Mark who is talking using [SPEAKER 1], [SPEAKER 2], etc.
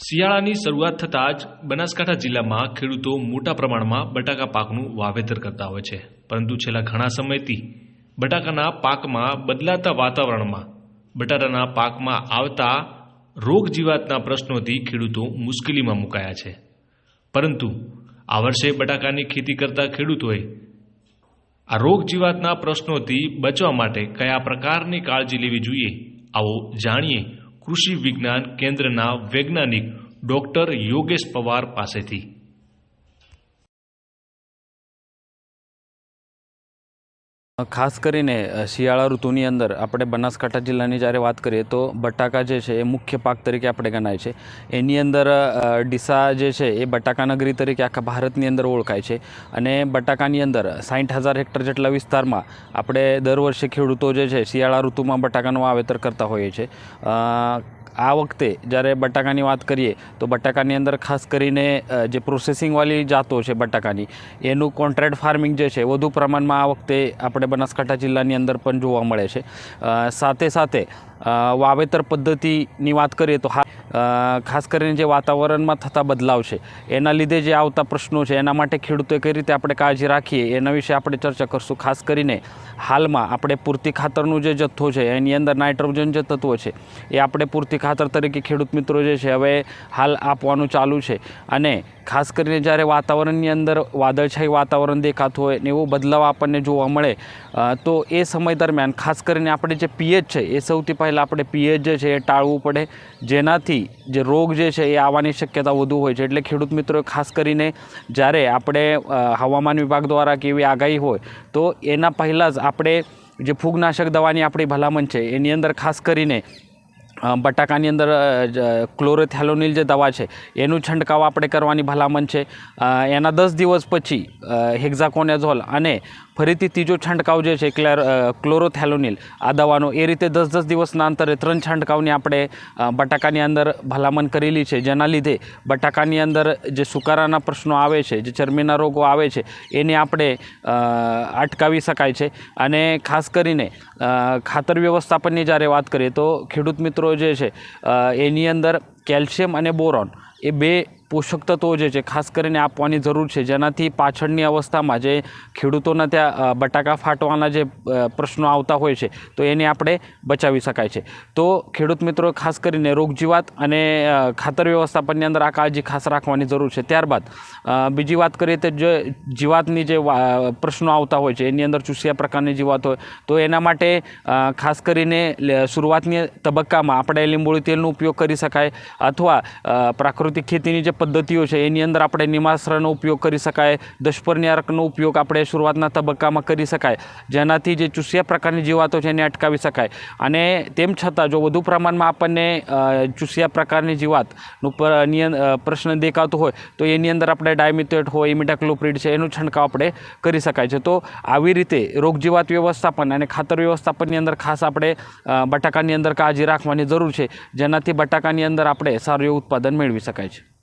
[SPEAKER 1] શિયાળાની શરૂઆત થતાં જ બનાસકાંઠા જિલ્લામાં ખેડૂતો મોટા પ્રમાણમાં બટાકા પાકનું વાવેતર કરતા હોય છે, પરંતુ છેલ્લા ઘણા સમયથી બટાકાના પાકમાં બદલાતા વાતાવરણમાં બટાટાના પાકમાં આવતા રોગ જીવાતના પ્રશ્નોથી ખેડૂતો મુશ્કેલીમાં મુકાયા છે। પરંતુ આ વર્ષે બટાકાની ખેતી કરતા ખેડૂતોએ આ રોગ જીવાતના પ્રશ્નોથી બચવા માટે કયા પ્રકારની કાળજી લેવી જોઈએ, આવો જાણીએ કૃષિ વિજ્ઞાન કેન્દ્રના વૈજ્ઞાનિક ડોક્ટર યોગેશ પવાર પાસેથી।
[SPEAKER 2] ખાસ કરીને શિયાળા ઋતુની અંદર આપણે બનાસકાંઠા જિલ્લાની જ્યારે વાત કરીએ તો બટાકા જે છે એ મુખ્ય પાક તરીકે આપણે ગણાય છે। એની અંદર ડીસા જે છે એ બટાકા નગરી તરીકે આખા ભારતની અંદર ઓળખાય છે અને બટાકાની અંદર 60,000 હેક્ટર જેટલા વિસ્તારમાં આપણે દર વર્ષે ખેડૂતો જે છે શિયાળા ઋતુમાં બટાકાનું વાવેતર કરતા હોઈએ છીએ। આ વખતે જ્યારે બટાકાની વાત કરીએ તો બટાકાની અંદર ખાસ કરીને જે પ્રોસેસિંગવાળી જાતો છે બટાકાની એનું કોન્ટ્રાક્ટ ફાર્મિંગ જે છે વધુ પ્રમાણમાં આ વખતે આપણે બનાસકાંઠા જિલ્લાની અંદર પણ જોવા મળે છે। સાથે સાથે વાવેતર પદ્ધતિની વાત કરીએ તો ખાસ કરીને જે વાતાવરણમાં થતા બદલાવ છે એના લીધે જે આવતા પ્રશ્નો છે એના માટે ખેડૂતોએ કઈ રીતે આપણે કાળજી રાખીએ એના વિશે આપણે ચર્ચા કરશું। ખાસ કરીને હાલમાં આપણે પૂરતી ખાતરનું જે જથ્થો છે એની અંદર નાઇટ્રોજન જે તત્વો છે એ આપણે પૂરતી ખાતર તરીકે ખેડૂત મિત્રો જે છે હવે હાલ આપવાનું ચાલુ છે અને ખાસ કરીને જ્યારે વાતાવરણની અંદર વાદળછાઈ વાતાવરણ દેખાતું હોય ને એવો બદલાવ આપણને જોવા મળે તો એ સમય દરમિયાન ખાસ કરીને આપણે જે પીએચ છે એ સૌથી પહેલાં આપણે પીએચ જે છે એ ટાળવું પડે, જેનાથી જે રોગ જે છે એ આવવાની શક્યતા વધુ હોય છે। એટલે ખેડૂત મિત્રો ખાસ કરીને જ્યારે આપણે હવામાન વિભાગ દ્વારા કે એવી આગાહી હોય તો એના પહેલાં જ આપણે જે ફૂગનાશક દવાની આપણી ભલામણ છે એની અંદર ખાસ કરીને બટાકાની અંદર ક્લોરોથેલોનિલ જે દવા છે એનું છંટકાવ આપણે કરવાની ભલામણ છે। એના 10 દિવસ પછી હેક્ઝાકોનાઝોલ અને ફરીથી ત્રીજો છંટકાવ જે છે ક્લોરોથેલોનિલ આ દવાનો એ રીતે 10-10 દિવસના અંતરે 3 છંટકાવની આપણે બટાકાની અંદર ભલામણ કરેલી છે, જેના લીધે બટાકાની અંદર જે સુકારાના પ્રશ્નો આવે છે, જે ચરબીના રોગો આવે છે એને આપણે અટકાવી શકાય છે। અને ખાસ કરીને ખાતર વ્યવસ્થાપનની જ્યારે વાત કરીએ તો ખેડૂત મિત્રો જે છે એની અંદર કેલ્શિયમ અને બોરોન એ બે પોષક તત્વો જે છે ખાસ કરીને આપવાની જરૂર છે, જેનાથી પાછળની અવસ્થામાં જે ખેડૂતોના ત્યાં બટાકા ફાટવાના જે પ્રશ્નો આવતા હોય છે તો એને આપણે બચાવી શકાય છે। તો ખેડૂત મિત્રો ખાસ કરીને રોગજીવાત અને ખાતર વ્યવસ્થાપનની અંદર આ કાળજી ખાસ રાખવાની જરૂર છે। ત્યારબાદ બીજી વાત કરીએ તો જે જીવાતની જે પ્રશ્નો આવતા હોય છે એની અંદર ચૂસિયા પ્રકારની જીવાત હોય તો એના માટે ખાસ કરીને શરૂઆતની તબક્કામાં આપણે લીંબોળી તેલનો ઉપયોગ કરી શકાય અથવા પ્રાકૃતિક ખેતીની જે પદ્ધતિઓ છે એની અંદર આપણે નિમાશ્રનો ઉપયોગ કરી શકાય, દશપર્ણિયારકનો ઉપયોગ આપણે શરૂઆતના તબક્કામાં કરી શકાય, જેનાથી જે ચૂસિયા પ્રકારની જીવાતો છે એને અટકાવી શકાય। અને તેમ છતાં જો વધુ પ્રમાણમાં આપણને ચૂસિયા પ્રકારની જીવાતનું પ્રશ્ન દેખાતો હોય તો એની અંદર આપણે ડાયમિથોએટ હોય, ઇમિડાક્લોપ્રિડ છે એનું છંટકાવ આપણે કરી શકાય છે। તો આવી રીતે રોગજીવાત વ્યવસ્થાપન અને ખાતર વ્યવસ્થાપનની અંદર ખાસ આપણે બટાકાની અંદર કાળજી રાખવાની જરૂર છે, જેનાથી બટાકાની અંદર આપણે સારું એવું ઉત્પાદન મેળવી શકાય છે।